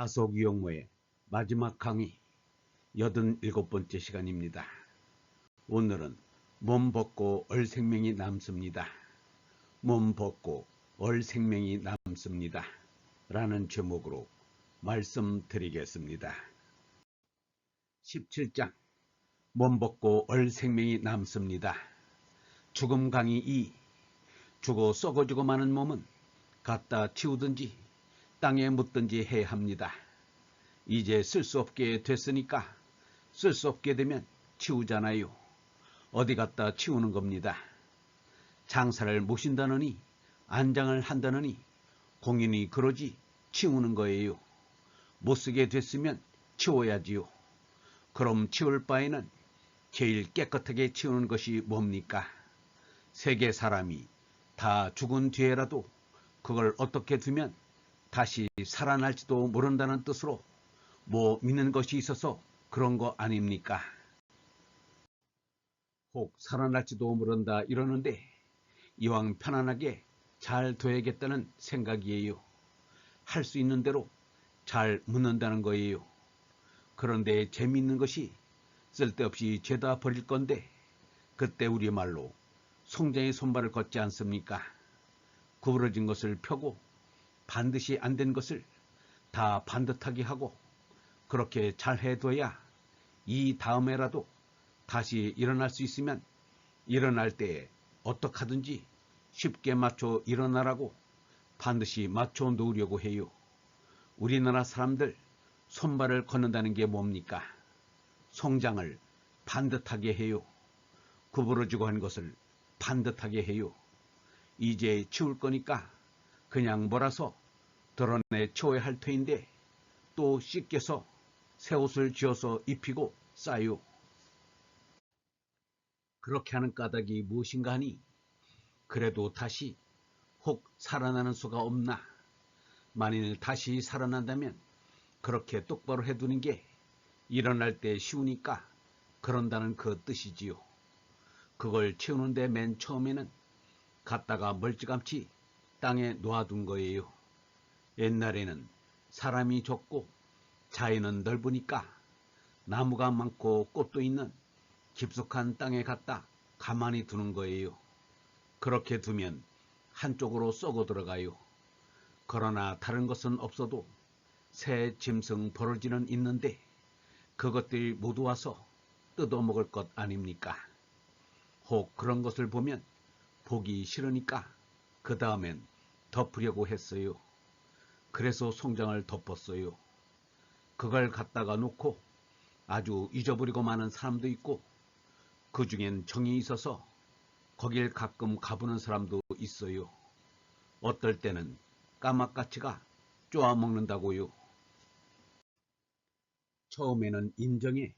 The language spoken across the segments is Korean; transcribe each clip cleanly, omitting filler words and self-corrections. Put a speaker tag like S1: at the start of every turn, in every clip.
S1: 하속유용모의 마지막 강의 87번째 시간입니다. 오늘은 몸 벗고 얼 생명이 남습니다. 몸 벗고 얼 생명이 남습니다. 라는 제목으로 말씀드리겠습니다. 17장 몸 벗고 얼 생명이 남습니다. 죽음 강의 2. 죽어 썩어지고 마는 몸은 갖다 치우든지 땅에 묻든지 해야 합니다. 이제 쓸 수 없게 됐으니까 쓸 수 없게 되면 치우잖아요. 어디 갖다 치우는 겁니다. 장사를 모신다느니 안장을 한다느니 공인이 그러지 치우는 거예요. 못쓰게 됐으면 치워야지요. 그럼 치울 바에는 제일 깨끗하게 치우는 것이 뭡니까? 세계 사람이 다 죽은 뒤에라도 그걸 어떻게 두면 다시 살아날지도 모른다는 뜻으로 뭐 믿는 것이 있어서 그런 거 아닙니까? 혹 살아날지도 모른다 이러는데 이왕 편안하게 잘 둬야겠다는 생각이에요. 할 수 있는 대로 잘 묻는다는 거예요. 그런데 재미있는 것이 쓸데없이 죄다 버릴 건데 그때 우리말로 송장의 손발을 걷지 않습니까? 구부러진 것을 펴고 반드시 안 된 것을 다 반듯하게 하고 그렇게 잘 해둬야 이 다음에라도 다시 일어날 수 있으면 일어날 때에 어떡하든지 쉽게 맞춰 일어나라고 반드시 맞춰 놓으려고 해요. 우리나라 사람들 손발을 걷는다는 게 뭡니까? 송장을 반듯하게 해요. 구부러지고 한 것을 반듯하게 해요. 이제 치울 거니까 그냥 몰아서 드러내 치워야 할 터인데 또 씻겨서 새 옷을 지어서 입히고 싸요. 그렇게 하는 까닭이 무엇인가 하니 그래도 다시 혹 살아나는 수가 없나? 만일 다시 살아난다면 그렇게 똑바로 해두는 게 일어날 때 쉬우니까 그런다는 그 뜻이지요. 그걸 치우는데 맨 처음에는 갖다가 멀찌감치 땅에 놓아둔 거예요. 옛날에는 사람이 적고 자연은 넓으니까 나무가 많고 꽃도 있는 깊숙한 땅에 갖다 가만히 두는 거예요. 그렇게 두면 한쪽으로 썩어 들어가요. 그러나 다른 것은 없어도 새 짐승 버러지는 있는데 그것들이 모두 와서 뜯어먹을 것 아닙니까? 혹 그런 것을 보면 보기 싫으니까 그 다음엔 덮으려고 했어요. 그래서 송장을 덮었어요. 그걸 갖다가 놓고 아주 잊어버리고 마는 사람도 있고 그 중엔 정이 있어서 거길 가끔 가보는 사람도 있어요. 어떨 때는 까마까치가 쪼아먹는다고요. 처음에는 인정에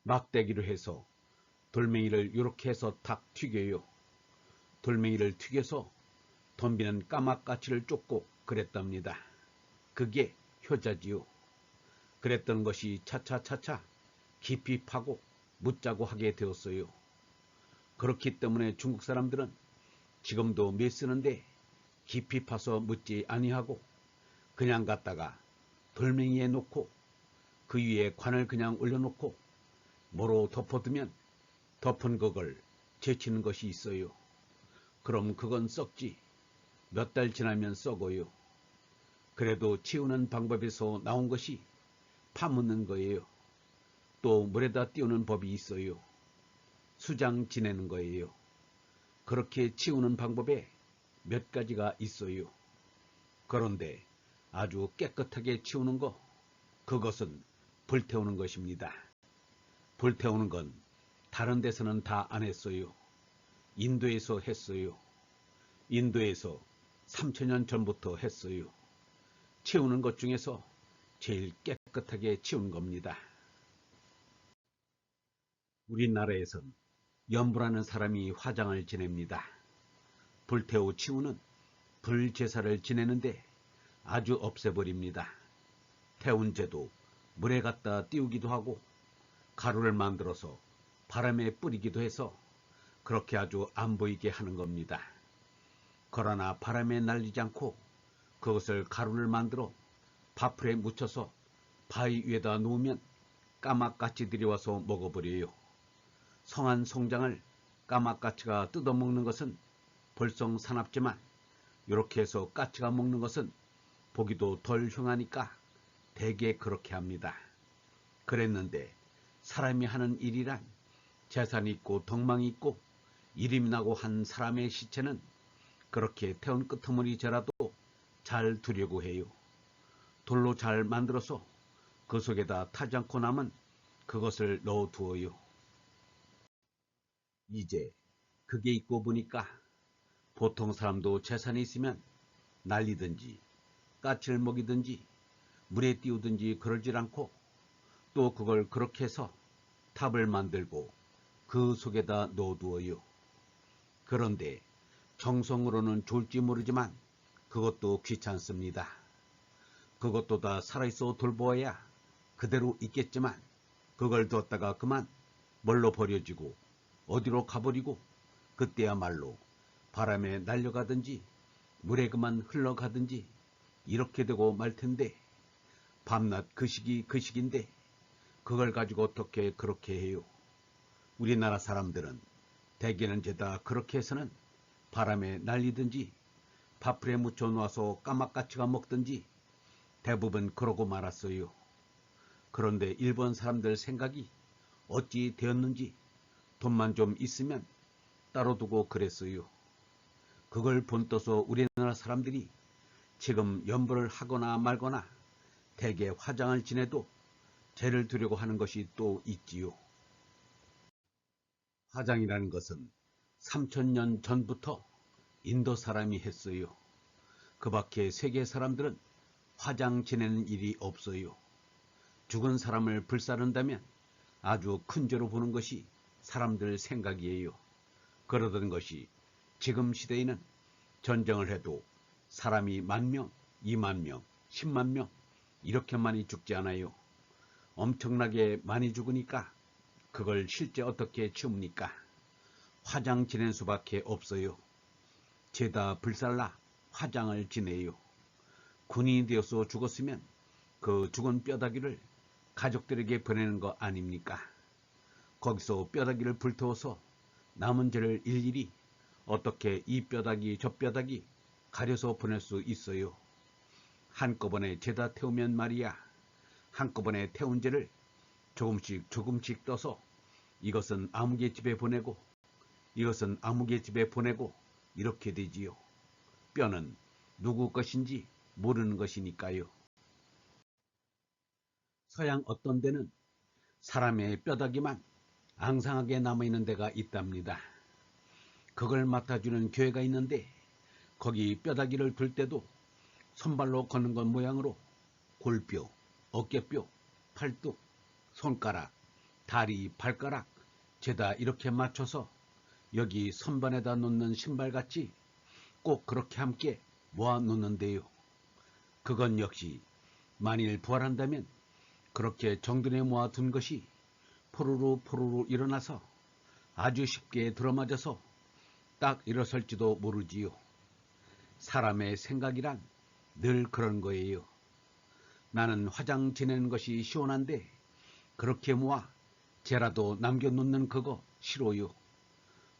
S1: 막대기로 해서 돌멩이를 이렇게 해서 탁 튀겨요. 돌멩이를 튀겨서 덤비는 까마까치를 쫓고 그랬답니다. 그게 효자지요. 그랬던 것이 차차차차 깊이 파고 묻자고 하게 되었어요. 그렇기 때문에 중국 사람들은 지금도 매 쓰는데 깊이 파서 묻지 아니하고 그냥 갖다가 돌멩이에 놓고 그 위에 관을 그냥 올려놓고 뭐로 덮어두면 덮은 그걸 제치는 것이 있어요. 그럼 그건 썩지. 몇 달 지나면 썩어요. 그래도 치우는 방법에서 나온 것이 파묻는 거예요. 또 물에다 띄우는 법이 있어요. 수장 지내는 거예요. 그렇게 치우는 방법에 몇 가지가 있어요. 그런데 아주 깨끗하게 치우는 거, 그것은 불태우는 것입니다. 불태우는 건 다른 데서는 다 안 했어요. 인도에서 했어요. 인도에서 3000년 전부터 했어요. 치우는 것 중에서 제일 깨끗하게 치운 겁니다. 우리나라에선 연부라는 사람이 화장을 지냅니다. 불태워 치우는 불제사를 지내는데 아주 없애버립니다. 태운 죄도 물에 갖다 띄우기도 하고 가루를 만들어서 바람에 뿌리기도 해서 그렇게 아주 안 보이게 하는 겁니다. 그러나 바람에 날리지 않고 그것을 가루를 만들어 밥풀에 묻혀서 바위 위에다 놓으면 까막까치들이 와서 먹어버려요. 성한 송장을 까막까치가 뜯어먹는 것은 볼썽사납지만 이렇게 해서 까치가 먹는 것은 보기도 덜 흉하니까 대개 그렇게 합니다. 그랬는데 사람이 하는 일이란 재산이 있고 덕망이 있고 이름이 나고 한 사람의 시체는 그렇게 태운 끄트머리째라도 잘 두려고 해요. 돌로 잘 만들어서 그 속에다 타지 않고 남은 그것을 넣어두어요. 이제 그게 있고 보니까 보통 사람도 재산이 있으면 날리든지 까치를 먹이든지 물에 띄우든지 그러질 않고 또 그걸 그렇게 해서 탑을 만들고 그 속에다 넣어두어요. 그런데 정성으로는 좋을지 모르지만 그것도 귀찮습니다. 그것도 다 살아있어 돌보아야 그대로 있겠지만 그걸 뒀다가 그만 멀로 버려지고 어디로 가버리고 그때야말로 바람에 날려가든지 물에 그만 흘러가든지 이렇게 되고 말 텐데 밤낮 그 시기 그 시기인데 그걸 가지고 어떻게 그렇게 해요. 우리나라 사람들은 대개는 죄다 그렇게 해서는 바람에 날리든지 밥풀에 묻혀 놓아서 까막까치가 먹든지 대부분 그러고 말았어요. 그런데 일본 사람들 생각이 어찌 되었는지 돈만 좀 있으면 따로 두고 그랬어요. 그걸 본떠서 우리나라 사람들이 지금 연부를 하거나 말거나 대개 화장을 지내도 죄를 두려고 하는 것이 또 있지요. 화장이라는 것은 3000년 전부터 인도 사람이 했어요. 그 밖에 세계 사람들은 화장 지내는 일이 없어요. 죽은 사람을 불사른다면 아주 큰 죄로 보는 것이 사람들 생각이에요. 그러던 것이 지금 시대에는 전쟁을 해도 사람이 10,000명, 20,000명, 100,000명 이렇게 많이 죽지 않아요. 엄청나게 많이 죽으니까 그걸 실제 어떻게 치웁니까? 화장 지낼 수밖에 없어요. 죄다 불살라 화장을 지내요. 군인이 되어서 죽었으면 그 죽은 뼈다귀를 가족들에게 보내는 거 아닙니까? 거기서 뼈다귀를 불태워서 남은 죄를 일일이 어떻게 이 뼈다귀 저 뼈다귀 가려서 보낼 수 있어요. 한꺼번에 죄다 태우면 말이야. 한꺼번에 태운 죄를 조금씩 조금씩 떠서 이것은 아무개 집에 보내고 이것은 아무개 집에 보내고 이렇게 되지요. 뼈는 누구 것인지 모르는 것이니까요. 서양 어떤 데는 사람의 뼈다귀만 앙상하게 남아있는 데가 있답니다. 그걸 맡아주는 교회가 있는데 거기 뼈다귀를 둘 때도 손발로 걷는 것 모양으로 골뼈, 어깨뼈, 팔뚝, 손가락, 다리, 발가락 죄다 이렇게 맞춰서 여기 선반에다 놓는 신발같이 꼭 그렇게 함께 모아 놓는데요. 그건 역시 만일 부활한다면 그렇게 정돈에 모아둔 것이 포로로 포로로 일어나서 아주 쉽게 들어맞아서 딱 일어설지도 모르지요. 사람의 생각이란 늘 그런 거예요. 나는 화장 지내는 것이 시원한데 그렇게 모아 죄라도 남겨놓는 그거 싫어요.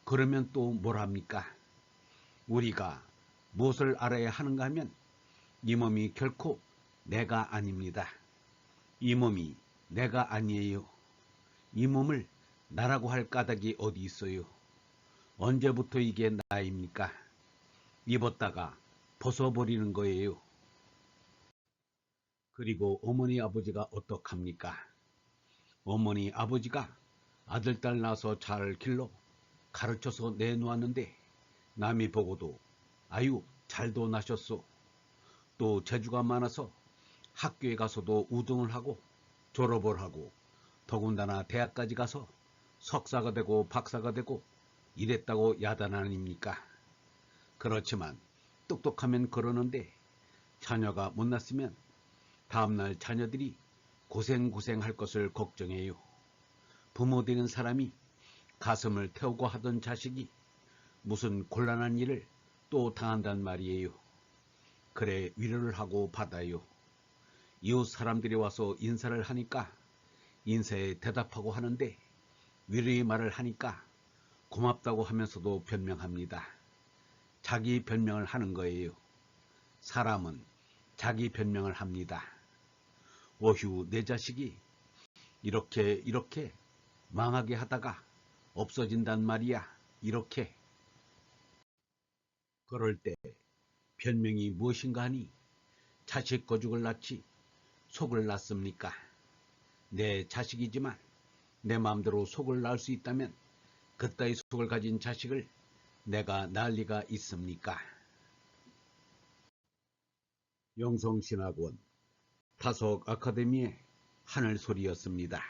S1: 그러면 또 뭘 합니까? 우리가 무엇을 알아야 하는가 하면 이 몸이 결코 내가 아닙니다. 이 몸이 내가 아니에요. 이 몸을 나라고 할 까닭이 어디 있어요. 언제부터 이게 나입니까? 입었다가 벗어버리는 거예요. 그리고 어머니 아버지가 어떡합니까? 어머니 아버지가 아들 딸 낳아서 잘 길러 가르쳐서 내놓았는데 남이 보고도 아유 잘도 나셨소. 또 재주가 많아서 학교에 가서도 우등을 하고 졸업을 하고 더군다나 대학까지 가서 석사가 되고 박사가 되고 이랬다고 야단 아닙니까? 그렇지만 똑똑하면 그러는데 자녀가 못 났으면 다음날 자녀들이 고생할 것을 걱정해요. 부모 되는 사람이 가슴을 태우고 하던 자식이 무슨 곤란한 일을 또 당한단 말이에요. 그래 위로를 하고 받아요. 이웃 사람들이 와서 인사를 하니까 인사에 대답하고 하는데 위로의 말을 하니까 고맙다고 하면서도 변명합니다. 자기 변명을 하는 거예요. 사람은 자기 변명을 합니다. 어휴, 내 자식이 이렇게 망하게 하다가 없어진단 말이야. 이렇게. 그럴 때 변명이 무엇인가 하니 자식 거죽을 낳지 속을 낳습니까? 내 자식이지만 내 마음대로 속을 낳을 수 있다면 그따위 속을 가진 자식을 내가 낳을 리가 있습니까? 영성신학원 다속 아카데미의 하늘소리였습니다.